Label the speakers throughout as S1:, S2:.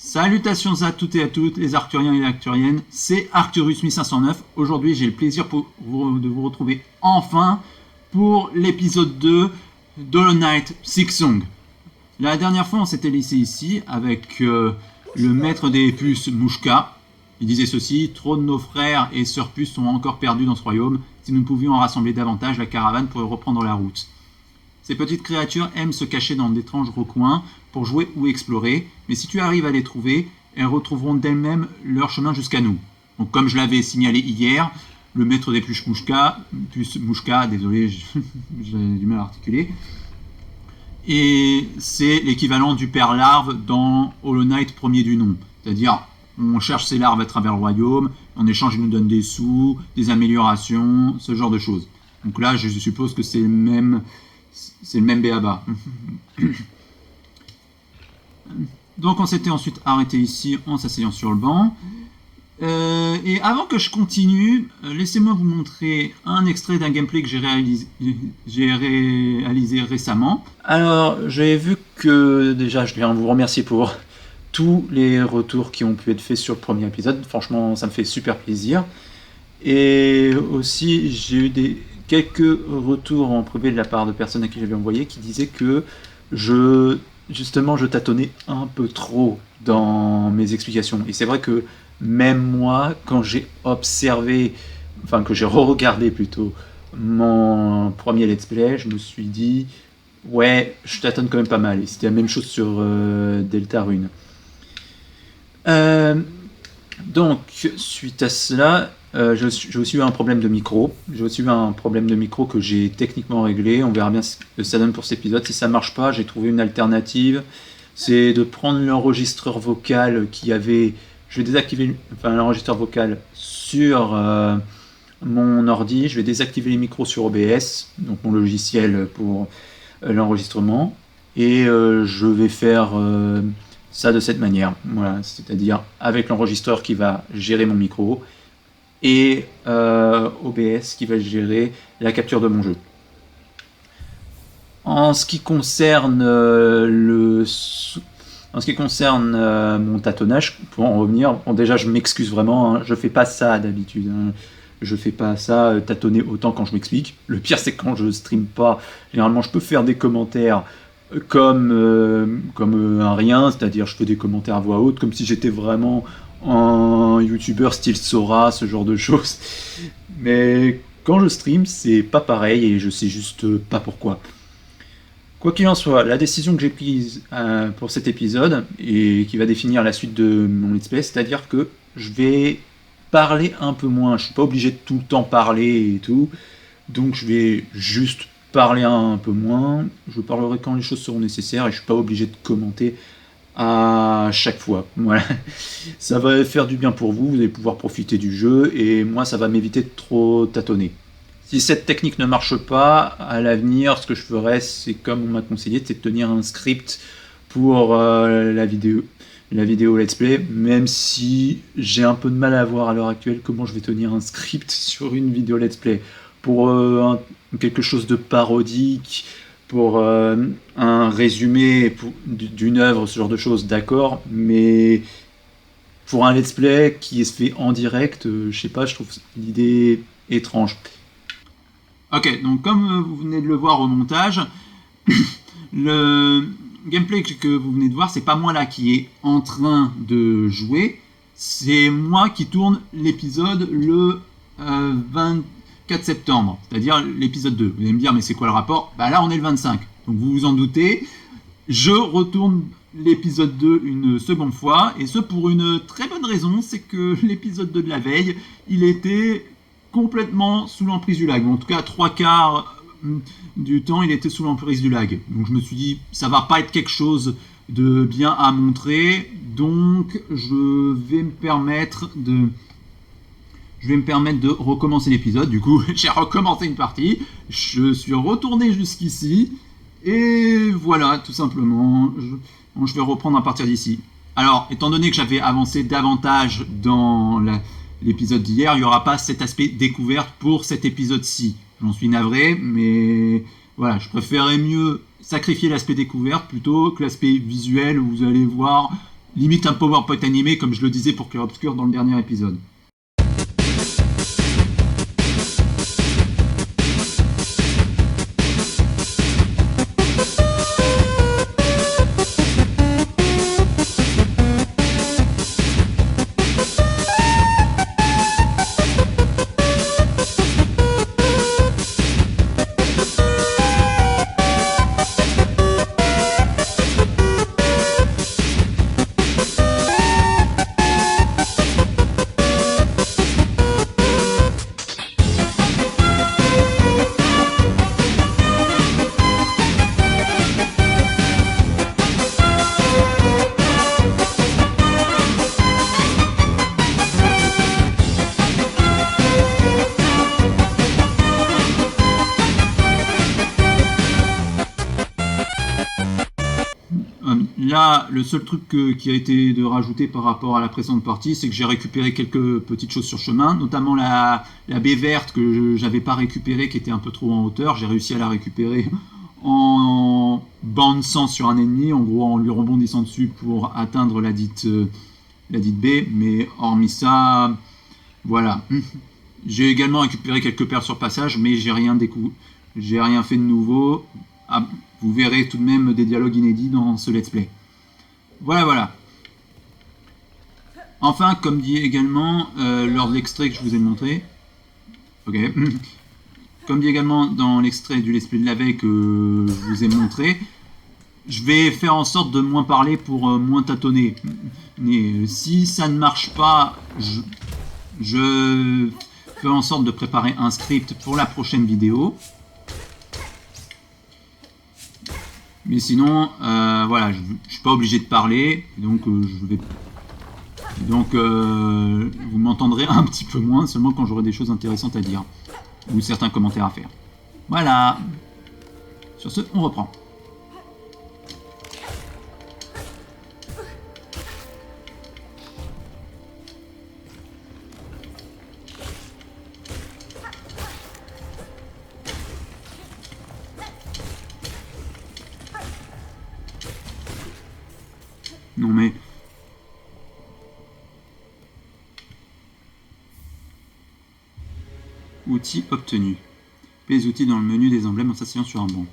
S1: Salutations à toutes et à toutes, les Arthuriens et les Arthuriennes, c'est Arcturus 1509. Aujourd'hui, j'ai le plaisir de vous retrouver enfin pour l'épisode 2 d'Hollow Knight Silksong. La dernière fois, on s'était laissé ici avec le maître des puces Mushka. Il disait ceci: trop de nos frères et sœurs puces sont encore perdus dans ce royaume. Si nous pouvions en rassembler davantage, la caravane pourrait reprendre la route. Ces petites créatures aiment se cacher dans d'étranges recoins pour jouer ou explorer, mais si tu arrives à les trouver, elles retrouveront d'elles-mêmes leur chemin jusqu'à nous. Donc, comme je l'avais signalé hier, le maître des puces Mushka, désolé, j'ai du mal à articuler, et c'est l'équivalent du père larve dans Hollow Knight premier du nom. C'est-à-dire, on cherche ces larves à travers le royaume, en échange ils nous donnent des sous, des améliorations, ce genre de choses. Donc là, je suppose que c'est le même b.a.-ba. Donc on s'était ensuite arrêté ici en s'asseyant sur le banc. Et avant que je continue, laissez-moi vous montrer un extrait d'un gameplay que j'ai réalisé récemment. Alors, j'ai vu que déjà, je viens vous remercier pour tous les retours qui ont pu être faits sur le premier épisode. Franchement, ça me fait super plaisir. Et aussi, j'ai eu quelques retours en privé de la part de personnes à qui j'avais envoyé qui disaient que je tâtonnais un peu trop dans mes explications. Et c'est vrai que même moi, quand j'ai que j'ai re-regardé plutôt mon premier let's play, je me suis dit ouais, je tâtonne quand même pas mal. Et c'était la même chose sur Deltarune. Donc, suite à cela, j'ai aussi eu un problème de micro. J'ai aussi eu un problème de micro que j'ai techniquement réglé. On verra bien ce que ça donne pour cet épisode. Si ça marche pas, j'ai trouvé une alternative. C'est de prendre l'enregistreur vocal qui avait... Je vais désactiver l'enregistreur vocal sur mon ordi. Je vais désactiver les micros sur OBS, donc mon logiciel pour l'enregistrement. Et je vais faire... ça de cette manière, voilà, c'est-à-dire avec l'enregistreur qui va gérer mon micro et OBS qui va gérer la capture de mon jeu. En ce qui concerne mon tâtonnage, pour en revenir, bon, déjà je m'excuse vraiment, hein, je fais pas ça d'habitude, hein. Je fais pas ça tâtonner autant quand je m'explique. Le pire c'est que quand je stream pas, généralement je peux faire des commentaires comme un rien, c'est-à-dire je fais des commentaires à voix haute, comme si j'étais vraiment un youtubeur style Sora, ce genre de choses. Mais quand je stream, c'est pas pareil et je sais juste pas pourquoi. Quoi qu'il en soit, la décision que j'ai prise pour cet épisode, et qui va définir la suite de mon let's play, c'est-à-dire que je vais parler un peu moins, je suis pas obligé de tout le temps parler et tout, donc je vais juste parler un peu moins, je parlerai quand les choses seront nécessaires et je suis pas obligé de commenter à chaque fois. Voilà. Ça va faire du bien pour vous, vous allez pouvoir profiter du jeu et moi ça va m'éviter de trop tâtonner. Si cette technique ne marche pas, à l'avenir, ce que je ferai, c'est comme on m'a conseillé, c'est de tenir un script pour la vidéo let's play, même si j'ai un peu de mal à voir à l'heure actuelle comment je vais tenir un script sur une vidéo let's play. Pour quelque chose de parodique, pour un résumé d'une œuvre, ce genre de choses, d'accord, mais pour un let's play qui est fait en direct, je sais pas, je trouve l'idée étrange. Ok, donc comme vous venez de le voir au montage, le gameplay que vous venez de voir, c'est pas moi là qui est en train de jouer, c'est moi qui tourne l'épisode le 24 septembre, c'est-à-dire l'épisode 2. Vous allez me dire, mais c'est quoi le rapport? Bah là, on est le 25. Donc vous vous en doutez, je retourne l'épisode 2 une seconde fois, et ce pour une très bonne raison, c'est que l'épisode 2 de la veille, il était complètement sous l'emprise du lag. En tout cas, 3/4 du temps, il était sous l'emprise du lag. Donc je me suis dit, ça va pas être quelque chose de bien à montrer, donc je vais me permettre de recommencer l'épisode. Du coup, j'ai recommencé une partie, je suis retourné jusqu'ici, et voilà, tout simplement, je vais reprendre à partir d'ici. Alors, étant donné que j'avais avancé davantage dans l'épisode d'hier, il n'y aura pas cet aspect découverte pour cet épisode-ci. J'en suis navré, mais voilà, je préférais mieux sacrifier l'aspect découverte plutôt que l'aspect visuel où vous allez voir limite un PowerPoint animé, comme je le disais pour Clair Obscur dans le dernier épisode. Là, le seul truc qui a été de rajouter par rapport à la précédente partie, c'est que j'ai récupéré quelques petites choses sur chemin, notamment la baie verte que j'avais pas récupérée, qui était un peu trop en hauteur. J'ai réussi à la récupérer en bounçant sur un ennemi, en gros en lui rebondissant dessus pour atteindre la dite baie. Mais hormis ça, voilà. J'ai également récupéré quelques perles sur passage, mais j'ai rien fait de nouveau. Ah, vous verrez tout de même des dialogues inédits dans ce let's play. Voilà. Enfin, comme dit également lors de l'extrait que je vous ai montré, comme dit également dans l'extrait du let's play de la veille que je vous ai montré, je vais faire en sorte de moins parler pour moins tâtonner. Mais si ça ne marche pas, je fais en sorte de préparer un script pour la prochaine vidéo. Mais sinon, voilà, je ne suis pas obligé de parler, donc vous m'entendrez un petit peu moins, seulement quand j'aurai des choses intéressantes à dire, ou certains commentaires à faire. Voilà. Sur ce, on reprend. Non mais... Outils obtenus. Les outils dans le menu des emblèmes en s'asseyant sur un banc.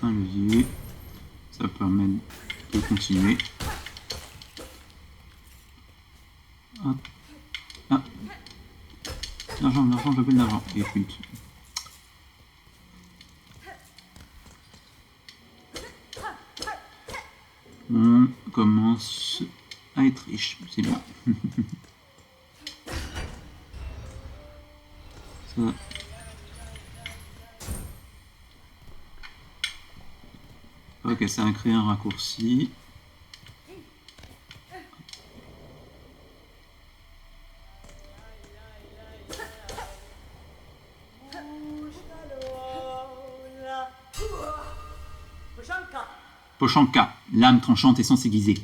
S1: Un levier, ça permet de continuer. Hop. Ah. L'argent, je veux de l'argent. Et pute. On commence à être riche, c'est bien. Ça. Ok, ça a créé un raccourci. Pochanka, l'âme tranchante et sans aiguisée.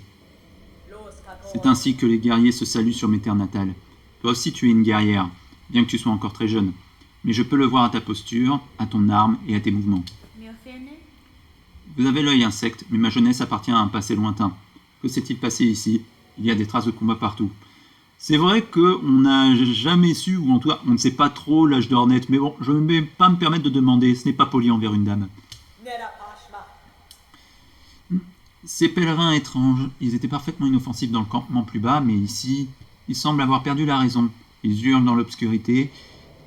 S1: C'est ainsi que les guerriers se saluent sur mes terres natales. Toi aussi tu es une guerrière, bien que tu sois encore très jeune. Mais je peux le voir à ta posture, à ton arme et à tes mouvements. Vous avez l'œil insecte, mais ma jeunesse appartient à un passé lointain. Que s'est-il passé ici? Il y a des traces de combat partout. C'est vrai qu'on n'a jamais su, ou en tout cas on ne sait pas trop l'âge d'Ornette, mais bon, je ne vais pas me permettre de demander, ce n'est pas poli envers une dame. Ces pèlerins étranges, ils étaient parfaitement inoffensifs dans le campement plus bas, mais ici, ils semblent avoir perdu la raison. Ils hurlent dans l'obscurité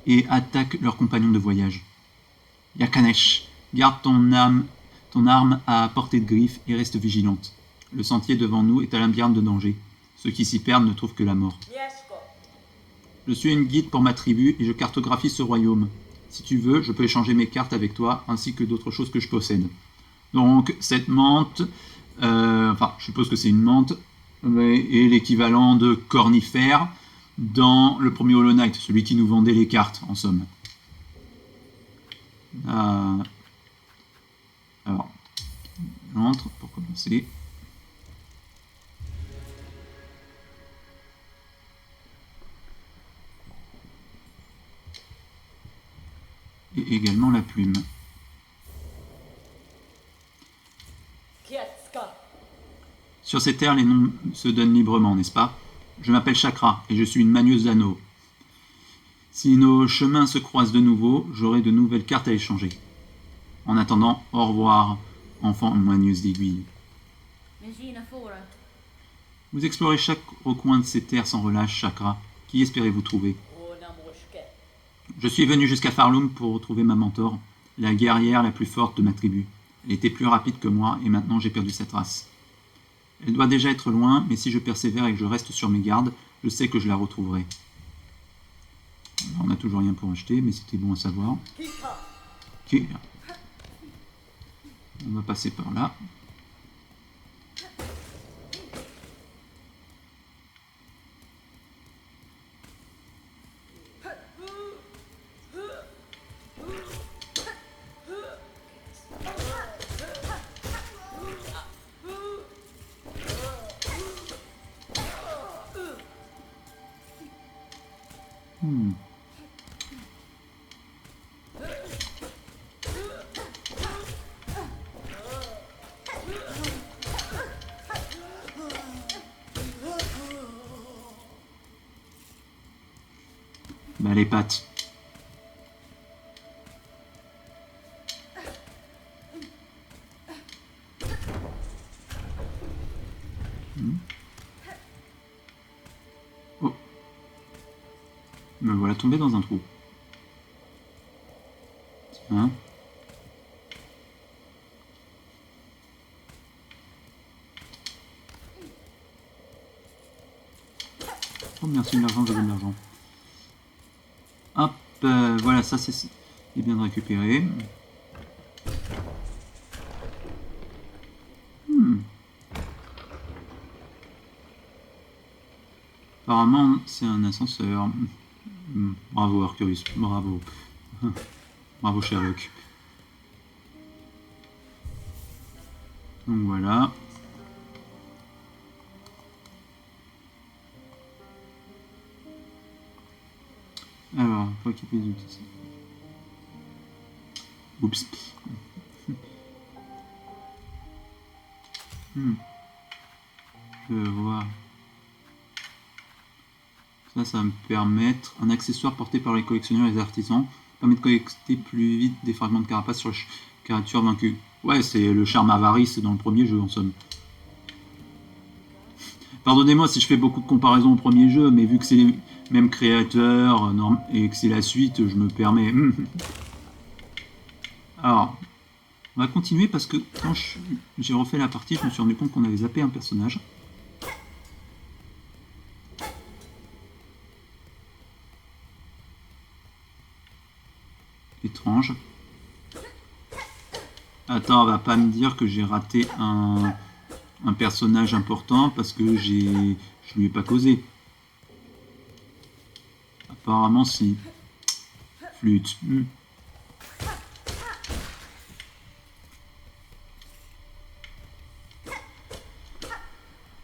S1: et attaquent leurs compagnons de voyage. Yakanesh, garde ton arme à portée de griffe et reste vigilante. Le sentier devant nous est un labyrinthe de danger. Ceux qui s'y perdent ne trouvent que la mort. Je suis une guide pour ma tribu et je cartographie ce royaume. Si tu veux, je peux échanger mes cartes avec toi ainsi que d'autres choses que je possède. Donc cette menthe, je suppose que c'est une menthe, est l'équivalent de cornifère dans le premier Hollow Knight, celui qui nous vendait les cartes en somme. Alors, j'entre pour commencer. Et également la plume. Sur ces terres, les noms se donnent librement, n'est-ce pas? Je m'appelle Chakra et je suis une manieuse d'anneaux. Si nos chemins se croisent de nouveau, j'aurai de nouvelles cartes à échanger. En attendant, au revoir, enfant manieuse d'aiguille. Vous explorez chaque recoin de ces terres sans relâche, Chakra. Qui espérez-vous trouver? Je suis venu jusqu'à Farloom pour retrouver ma mentor, la guerrière la plus forte de ma tribu. Elle était plus rapide que moi et maintenant j'ai perdu sa trace. Elle doit déjà être loin, mais si je persévère et que je reste sur mes gardes, je sais que je la retrouverai. Alors, on n'a toujours rien pour acheter, mais c'était bon à savoir. Ok. On va passer par là. Bah les pattes. Oh. Me voilà tombé dans un trou. Tiens. Oh merci de l'argent, j'ai de l'argent. Hop, voilà, ça c'est bien de récupérer. Apparemment, c'est un ascenseur. Bravo Arcturus, bravo. Bravo Sherlock. Donc voilà. Alors, faut équiper les outils. Oups. Je vois. Ça va me permettre un accessoire porté par les collectionneurs et les artisans. Permet de collecter plus vite des fragments de carapace sur les créatures vaincues. Ouais, c'est le charme avarice dans le premier jeu en somme. Pardonnez-moi si je fais beaucoup de comparaisons au premier jeu, mais vu que c'est les mêmes créateurs et que c'est la suite, je me permets. Alors, on va continuer parce que quand j'ai refait la partie, je me suis rendu compte qu'on avait zappé un personnage. Étrange. Attends, on va pas me dire que j'ai raté un personnage important parce que je lui ai pas causé. Apparemment si. Flûte.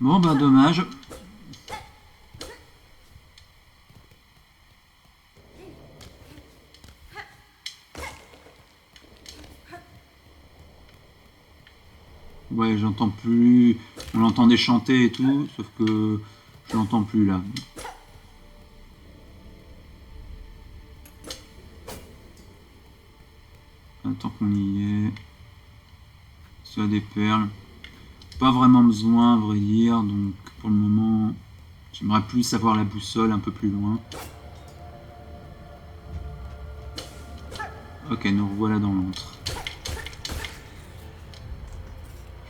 S1: Bon bah dommage. Ouais, j'entends plus. On l'entendait chanter et tout, sauf que je l'entends plus là. Tant qu'on y est. Soit des perles. pas vraiment besoin, à vrai dire, donc pour le moment, j'aimerais plus avoir la boussole un peu plus loin. Ok, nous revoilà dans l'antre.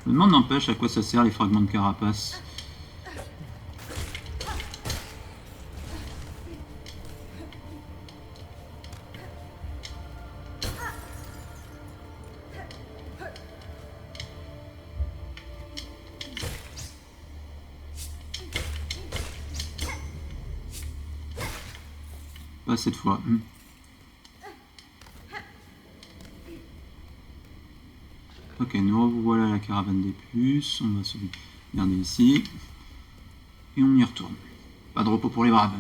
S1: Je me demande, n'empêche, à quoi ça sert les fragments de carapace. Pas cette fois. Ok, nous revoilà la caravane des puces. On va se regarder ici. Et on y retourne. Pas de repos pour les braves.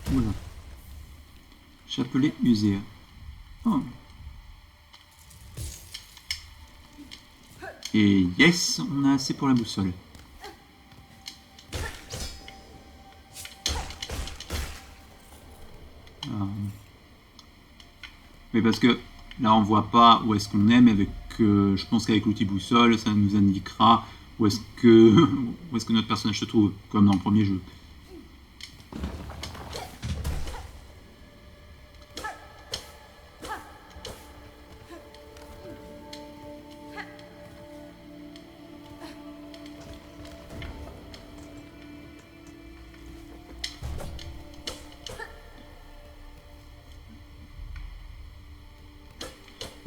S1: Voilà. Chapelet usé. Oh. Et yes, on a assez pour la boussole. Mais parce que là on voit pas où est-ce qu'on est, mais avec, je pense qu'avec l'outil boussole, ça nous indiquera où est-ce que, où est-ce que notre personnage se trouve, comme dans le premier jeu.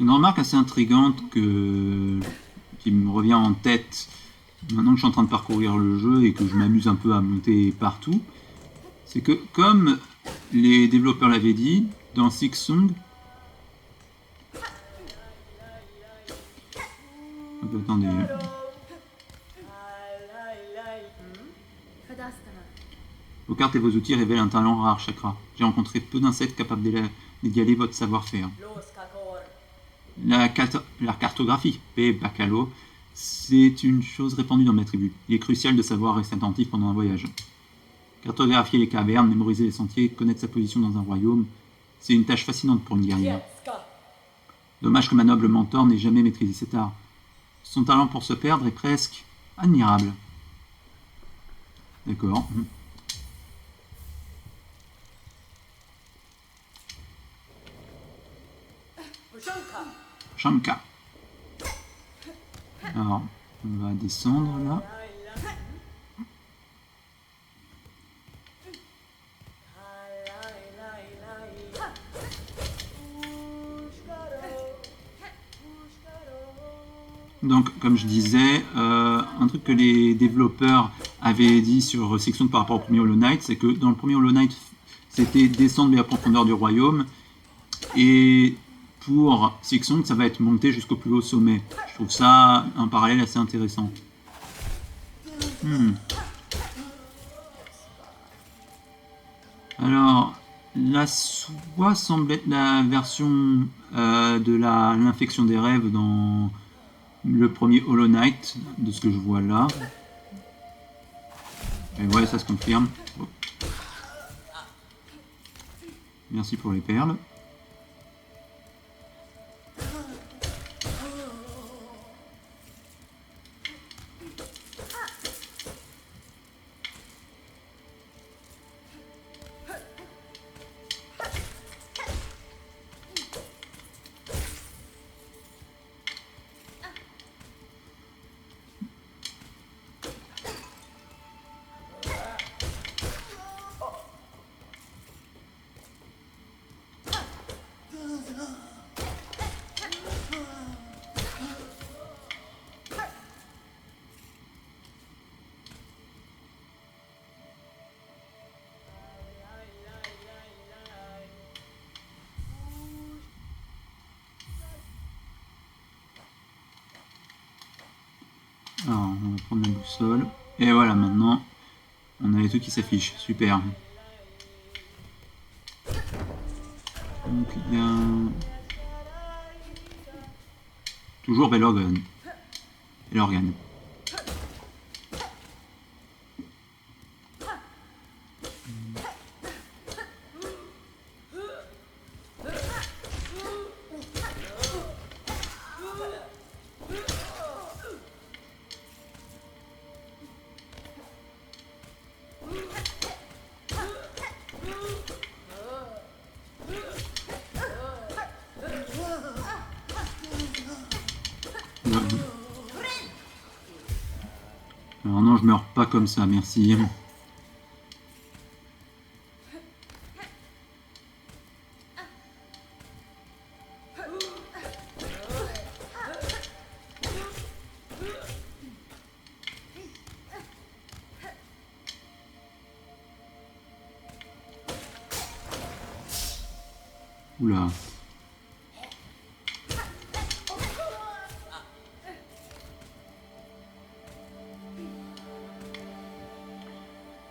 S1: Une remarque assez intrigante qui me revient en tête maintenant que je suis en train de parcourir le jeu et que je m'amuse un peu à monter partout, c'est que comme les développeurs l'avaient dit, dans Silksong, attendez, vos cartes et vos outils révèlent un talent rare, Chakra. J'ai rencontré peu d'insectes capables d'égaler votre savoir-faire. La cartographie, P. Bacalo, c'est une chose répandue dans ma tribu. Il est crucial de savoir rester attentif pendant un voyage. Cartographier les cavernes, mémoriser les sentiers, connaître sa position dans un royaume, c'est une tâche fascinante pour une guerrière. Dommage que ma noble mentor n'ait jamais maîtrisé cet art. Son talent pour se perdre est presque admirable. D'accord. Shanka. Alors, on va descendre là. Donc, comme je disais, un truc que les développeurs avaient dit sur Silksong par rapport au premier Hollow Knight, c'est que dans le premier Hollow Knight, c'était descendre vers la profondeur du royaume, et pour Silksong, ça va être monté jusqu'au plus haut sommet. Je trouve ça un parallèle assez intéressant. Alors, la soie semble être la version de l'infection des rêves dans le premier Hollow Knight, de ce que je vois là. Et ouais, ça se confirme. Oh. Merci pour les perles. Alors, on va prendre la boussole. Et voilà, maintenant, on a les trucs qui s'affichent. Super. Donc, il y a... toujours Bellogan. et l'organe. Alors non, je meurs pas comme ça, merci. Oula.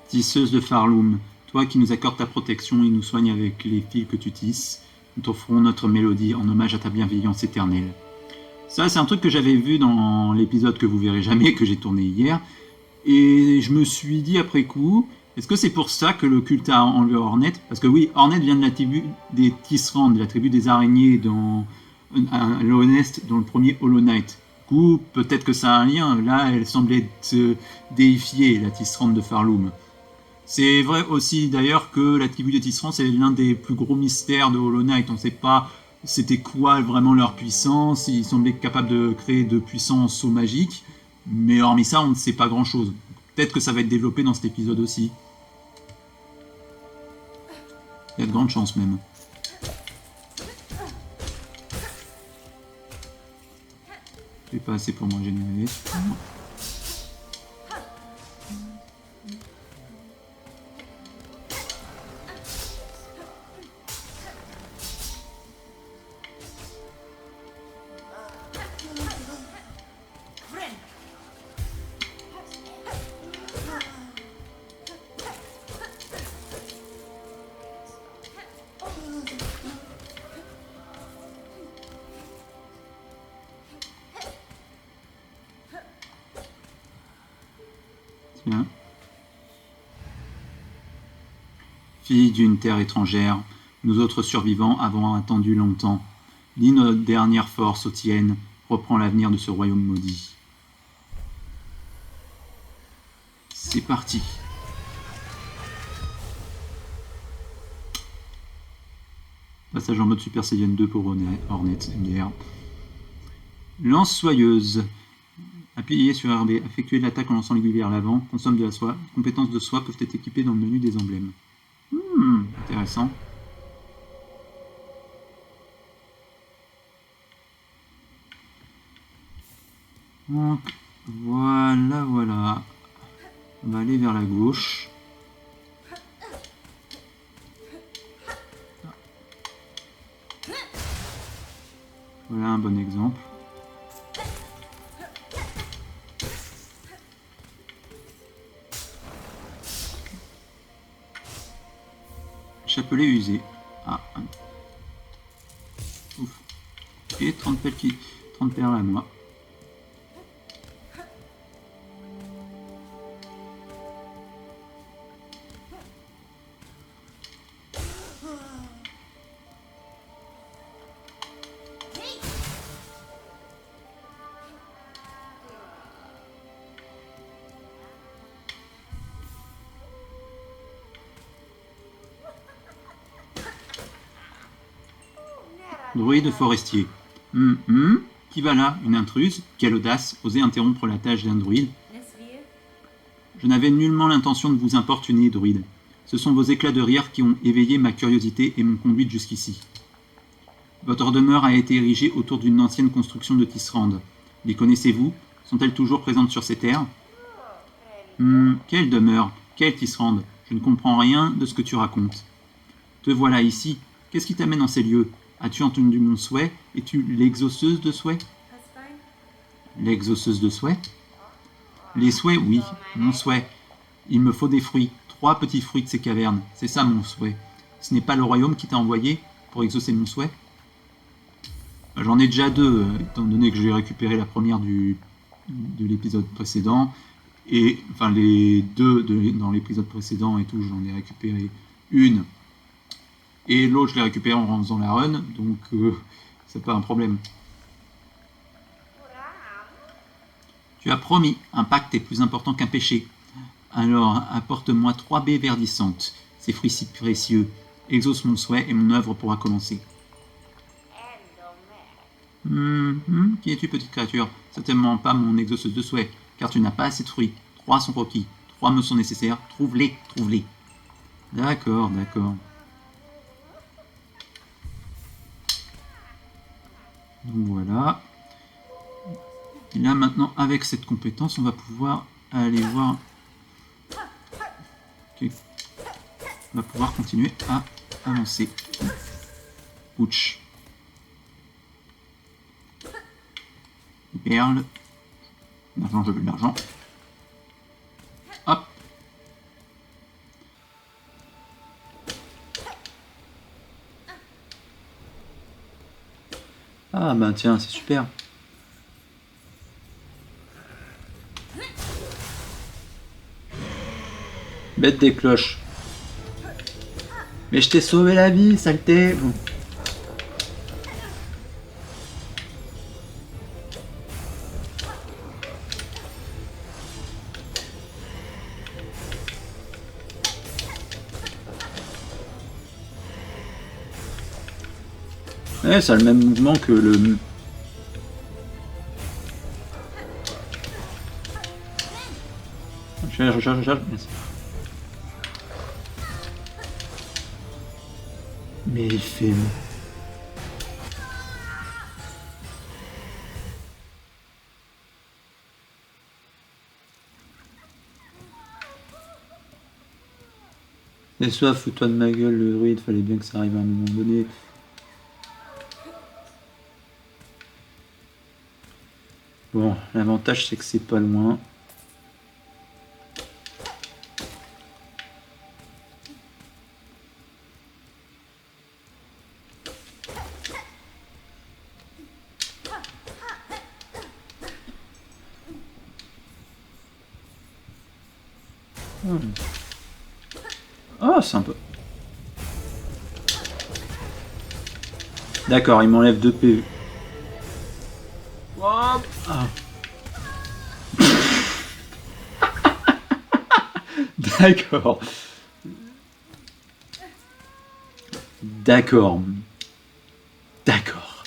S1: Tisseuse de Farloum, toi qui nous accordes ta protection et nous soignes avec les fils que tu tisses, nous t'offrons notre mélodie en hommage à ta bienveillance éternelle. Ça, c'est un truc que j'avais vu dans l'épisode que vous verrez jamais, que j'ai tourné hier, et je me suis dit après coup, est-ce que c'est pour ça que le culte a enlevé Hornet? Parce que oui, Hornet vient de la tribu des Tisserand, de la tribu des araignées dans l'Honest, dans le premier Hollow Knight. Du coup, peut-être que ça a un lien. Là, elle semblait être déifiée, la Tisserand de Farloum. C'est vrai aussi d'ailleurs que la tribu des Tisserand, c'est l'un des plus gros mystères de Hollow Knight. On ne sait pas c'était quoi vraiment leur puissance. Ils semblaient capables de créer de puissants sauts magiques. Mais hormis ça, on ne sait pas grand-chose. Peut-être que ça va être développé dans cet épisode aussi. Il y a de grandes chances même. C'est pas assez pour moi générer. Tiens. Fille d'une terre étrangère, nous autres survivants avons attendu longtemps. Lis notre dernière force aux tiennes, reprends l'avenir de ce royaume maudit. C'est parti. Passage en mode Super Saiyan 2 pour Hornet, MDR. Lance soyeuse. Appuyez sur RB, effectuer l'attaque en lançant l'aiguille vers l'avant, consomme de la soie. Les compétences de soie peuvent être équipées dans le menu des emblèmes. Intéressant. Donc, voilà. On va aller vers la gauche. Voilà un bon exemple. Chapelet usé. Ah. Ouf. Et 30 perles à moi. Druide forestier. Qui va là? Une intruse? Quelle audace! Oser interrompre la tâche d'un druide. Je n'avais nullement l'intention de vous importuner, druide. Ce sont vos éclats de rire qui ont éveillé ma curiosité et m'ont conduite jusqu'ici. Votre demeure a été érigée autour d'une ancienne construction de Tisserand. Les connaissez-vous? Sont-elles toujours présentes sur ces terres? Quelle demeure? Quelle Tisserand? Je ne comprends rien de ce que tu racontes. Te voilà ici. Qu'est-ce qui t'amène en ces lieux? As-tu entendu mon souhait? Es-tu l'exauceuse de souhait? L'exauceuse de souhait? Les souhaits, oui, mon souhait. Il me faut des fruits, 3 petits fruits de ces cavernes. C'est ça mon souhait. Ce n'est pas le royaume qui t'a envoyé pour exaucer mon souhait? J'en ai déjà 2, étant donné que j'ai récupéré la première du de l'épisode précédent. Et enfin les deux dans l'épisode précédent et tout, j'en ai récupéré une. Et l'autre, je l'ai récupéré en faisant la run, donc c'est pas un problème. Tu as promis, un pacte est plus important qu'un péché. Alors apporte-moi 3 baies verdissantes, ces fruits si précieux. Exauce mon souhait et mon œuvre pourra commencer. Qui es-tu, petite créature? Certainement pas mon exauceuse de souhait, car tu n'as pas assez de fruits. 3 sont requis, 3 me sont nécessaires. Trouve-les, trouve-les. D'accord, d'accord. Donc voilà. Et là maintenant, avec cette compétence, on va pouvoir aller voir. Okay. On va pouvoir continuer à avancer. Ouch. Perles. L'argent, je veux de l'argent. Hop. Ah bah tiens, c'est super. Bête des cloches. Mais je t'ai sauvé la vie, saleté. Bon. Ouais, ça a le même mouvement que le... Recharge. Merci. Mais il fait... Et soit fous-toi de ma gueule, le druide, fallait bien que ça arrive à un moment donné. Bon, l'avantage c'est que c'est pas loin. Oh, sympa. D'accord, il m'enlève 2 PV. Hop. Ah. D'accord. D'accord. D'accord.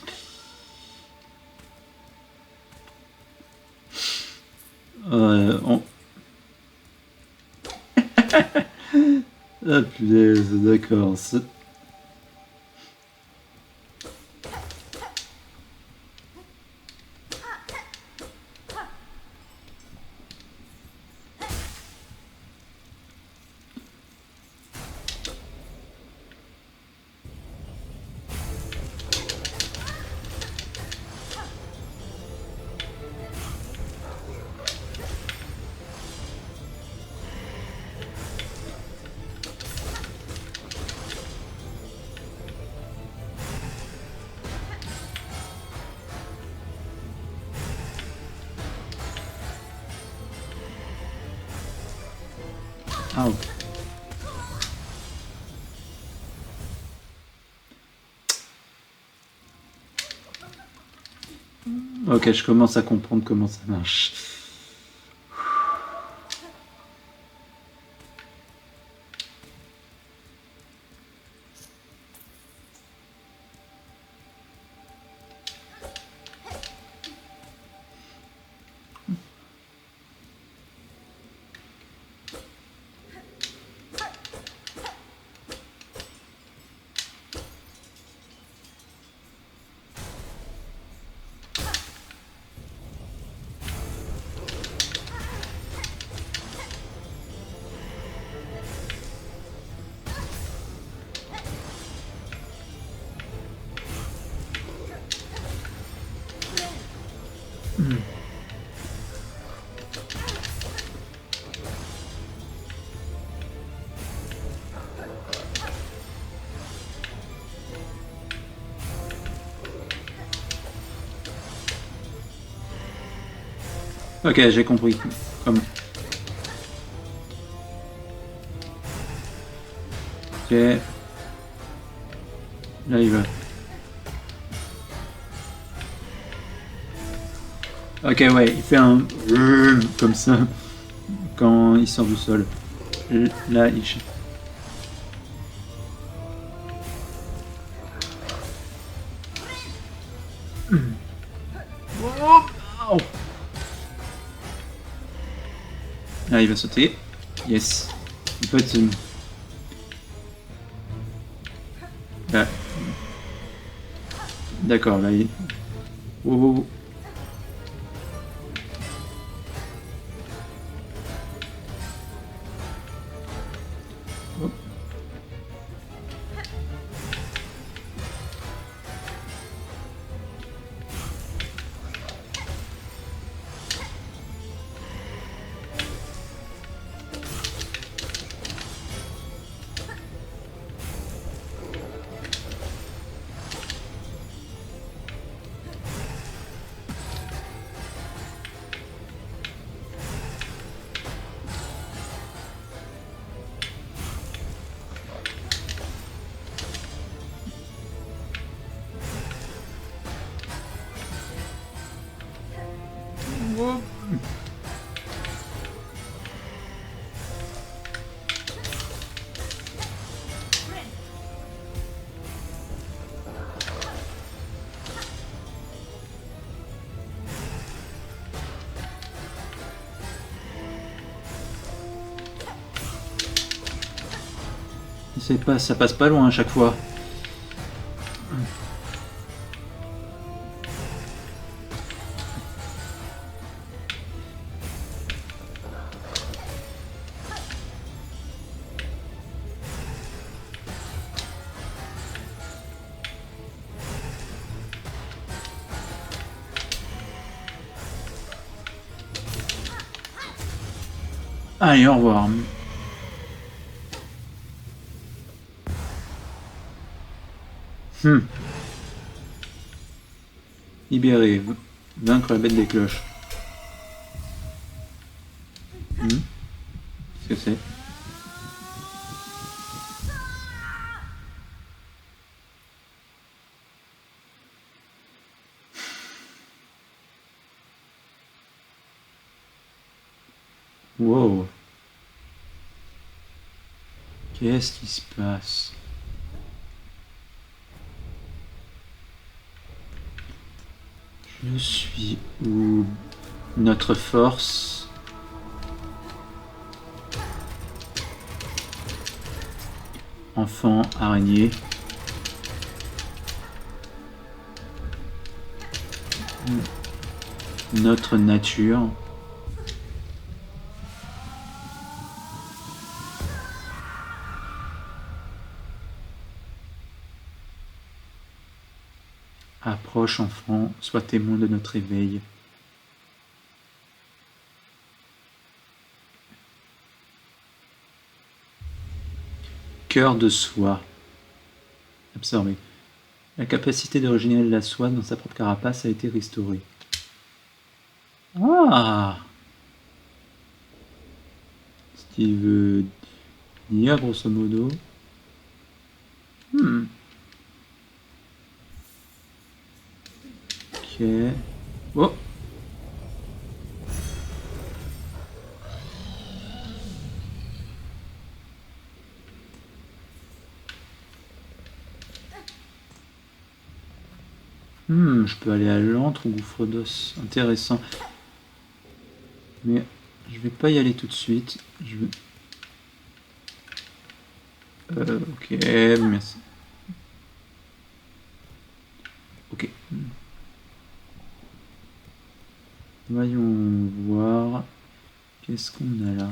S1: On... Ah punaise, d'accord. Ah, ok. Ok, je commence à comprendre comment ça marche. Ok, j'ai compris. Comme... Ok. Là, il va. Ok, ouais, il fait un... Comme ça, quand il sort du sol. Là, il... Oh. Là, il va sauter. Yes. Il peut être... Là. D'accord, là, il... Oh, oh, oh. C'est pas, ça passe pas loin à chaque fois. Allez, au revoir. Libérer, vaincre la bête des cloches. Qu'est-ce que c'est? Wow. Qu'est-ce qui se passe? Je suis où? Notre force. Enfant, araignée. Notre nature. Approche, enfant, sois témoin de notre éveil. Cœur de soie. Absorbé. La capacité de régénérer la soie dans sa propre carapace a été restaurée. Ah! Ce qui veut dire, grosso modo... Ok... Oh! Je peux aller à l'antre ou gouffre d'os. Intéressant. Mais je vais pas y aller tout de suite. Je veux... ok, merci. Ok. Voyons voir. Qu'est-ce qu'on a là?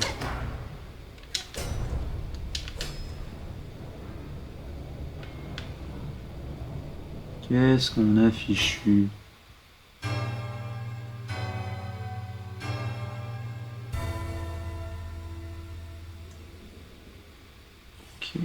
S1: Qu'est-ce qu'on a fichu? Ok.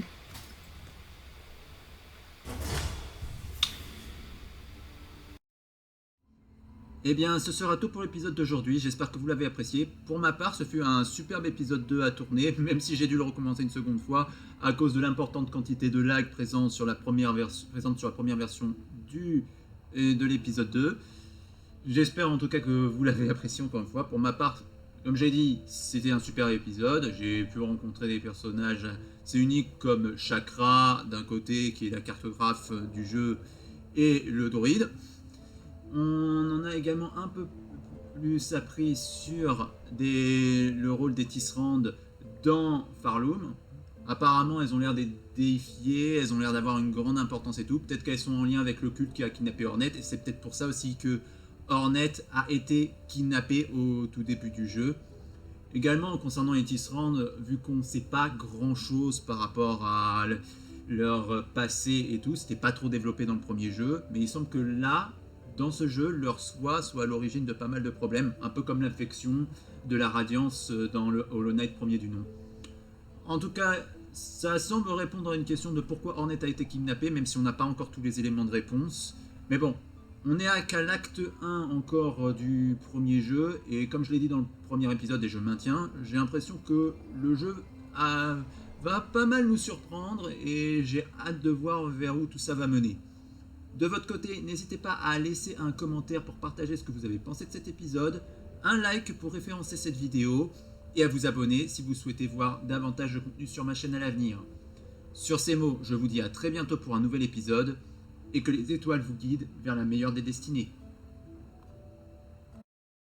S1: Eh bien, ce sera tout pour l'épisode d'aujourd'hui, j'espère que vous l'avez apprécié. Pour ma part, ce fut un superbe épisode 2 à tourner, même si j'ai dû le recommencer une seconde fois, à cause de l'importante quantité de lag présente sur la première version de l'épisode 2. J'espère en tout cas que vous l'avez apprécié encore une fois. Pour ma part, comme j'ai dit, c'était un super épisode. J'ai pu rencontrer des personnages assez uniques comme Chakra, d'un côté, qui est la cartographe du jeu, et le druide. On en a également un peu plus appris sur le rôle des Tisserand dans Farloom. Apparemment, elles ont l'air d'être déifiées, elles ont l'air d'avoir une grande importance et tout. Peut-être qu'elles sont en lien avec le culte qui a kidnappé Hornet, et c'est peut-être pour ça aussi que Hornet a été kidnappé au tout début du jeu. Également, concernant les Tisserand, vu qu'on ne sait pas grand-chose par rapport à leur passé et tout, c'était pas trop développé dans le premier jeu, mais il semble que là, dans ce jeu, leur soit à l'origine de pas mal de problèmes, un peu comme l'infection de la Radiance dans le Hollow Knight premier du nom. En tout cas, ça semble répondre à une question de pourquoi Hornet a été kidnappé, même si on n'a pas encore tous les éléments de réponse. Mais bon, on est qu'à l'acte 1 encore du premier jeu, et comme je l'ai dit dans le premier épisode et je maintiens, j'ai l'impression que le jeu va pas mal nous surprendre, et j'ai hâte de voir vers où tout ça va mener. De votre côté, n'hésitez pas à laisser un commentaire pour partager ce que vous avez pensé de cet épisode, un like pour référencer cette vidéo, et à vous abonner si vous souhaitez voir davantage de contenu sur ma chaîne à l'avenir. Sur ces mots, je vous dis à très bientôt pour un nouvel épisode, et que les étoiles vous guident vers la meilleure des destinées.